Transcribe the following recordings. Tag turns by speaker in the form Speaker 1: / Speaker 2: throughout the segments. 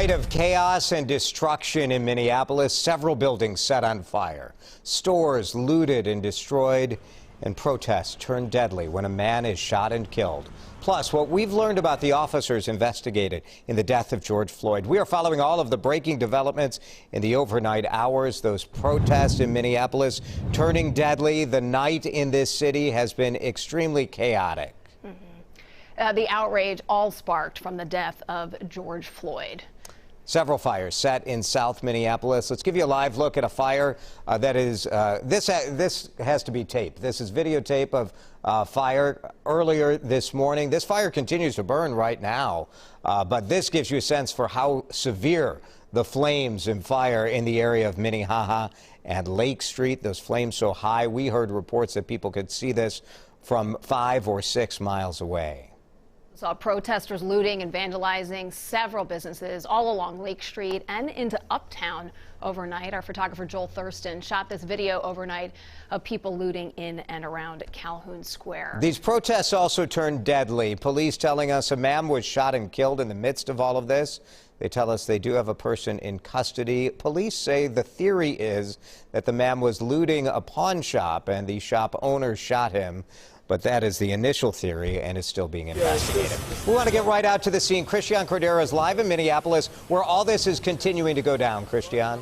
Speaker 1: night of chaos and destruction in Minneapolis. Several buildings set on fire, stores looted and destroyed, and protests turned deadly when a man is shot and killed. Plus, what we've learned about the officers investigated in the death of George Floyd. We are following all of the breaking developments in the overnight hours. Those protests in Minneapolis turning deadly. The night in this city has been extremely chaotic.
Speaker 2: The outrage all sparked from the death of George Floyd.
Speaker 1: Several fires set in South Minneapolis. Let's give you a live look at a fire that is, this has to be taped. This is videotape of fire earlier this morning. This fire continues to burn right now, but this gives you a sense for how severe the flames and fire in the area of Minnehaha and Lake Street. Those flames so high, we heard reports that people could see this from 5 or 6 miles away.
Speaker 2: Saw protesters looting and vandalizing several businesses all along Lake Street and into Uptown overnight. Our photographer Joel Thurston shot this video overnight of people looting in and around Calhoun Square.
Speaker 1: These protests also turned deadly. Police telling us a man was shot and killed in the midst of all of this. They tell us they do have a person in custody. Police say the theory is that the man was looting a pawn shop and the shop owner shot him. But that is the initial theory and is still being investigated. We want to get right out to the scene. Christian Cordero is live in Minneapolis, where all this is continuing to go down. Christian.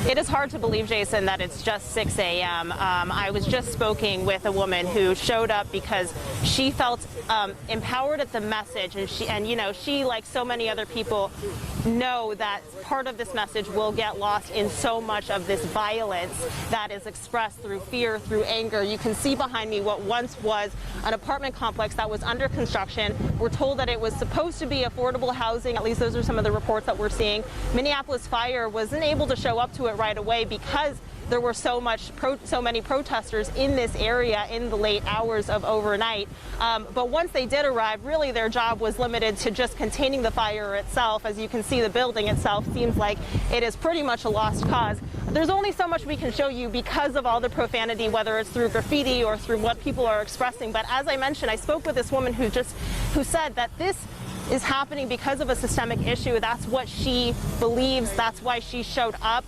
Speaker 3: It is hard to believe, Jason, that it's just 6 a.m. I was just speaking with a woman who showed up because she felt empowered at the message, and she, like so many other people, know that part of this message will get lost in so much of this violence that is expressed through fear, through anger. You can see behind me what once was an apartment complex that was under construction. We're told that it was supposed to be affordable housing. At least those are some of the reports that we're seeing. Minneapolis Fire wasn't able to show up to it right away because there were so many protesters in this area in the late hours of overnight. But once they did arrive, really their job was limited to just containing the fire itself. As you can see, the building itself seems like it is pretty much a lost cause. There's only so much we can show you because of all the profanity, whether it's through graffiti or through what people are expressing. But as I mentioned, I spoke with this woman who said that this is happening because of a systemic issue. That's what she believes. That's why she showed up.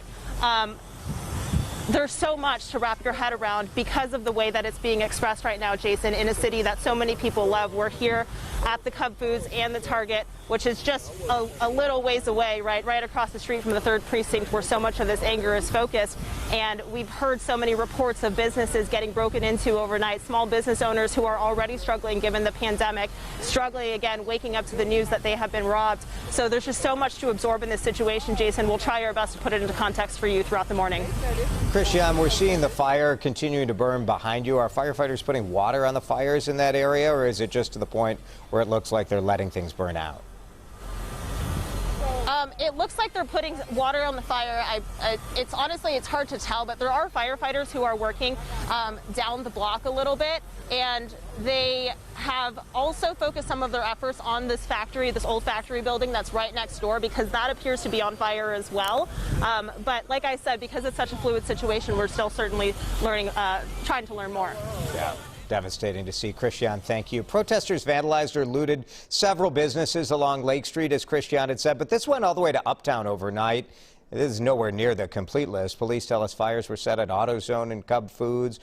Speaker 3: There's so much to wrap your head around because of the way that it's being expressed right now, Jason, in a city that so many people love. We're here at the Cub Foods and the Target, which is just a little ways away, right across the street from the 3rd Precinct, where so much of this anger is focused. And we've heard so many reports of businesses getting broken into overnight, small business owners who are already struggling given the pandemic, struggling again, waking up to the news that they have been robbed. So there's just so much to absorb in this situation, Jason. We'll try our best to put it into context for you throughout the morning.
Speaker 1: Christian, we're seeing the fire continuing to burn behind you. Are firefighters putting water on the fires in that area, or is it just to the point where it looks like they're letting things burn out?
Speaker 3: It looks like they're putting water on the fire. It's honestly, it's hard to tell, but there are firefighters who are working down the block a little bit, and they have also focused some of their efforts on this factory, this old factory building that's right next door, because that appears to be on fire as well. But like I said, because it's such a fluid situation, we're still certainly trying to learn more.
Speaker 1: Yeah. Devastating to see. Christian, thank you. Protesters vandalized or looted several businesses along Lake Street, as Christian had said, but this went all the way to Uptown overnight. This is nowhere near the complete list. Police tell us fires were set at AutoZone and Cub Foods.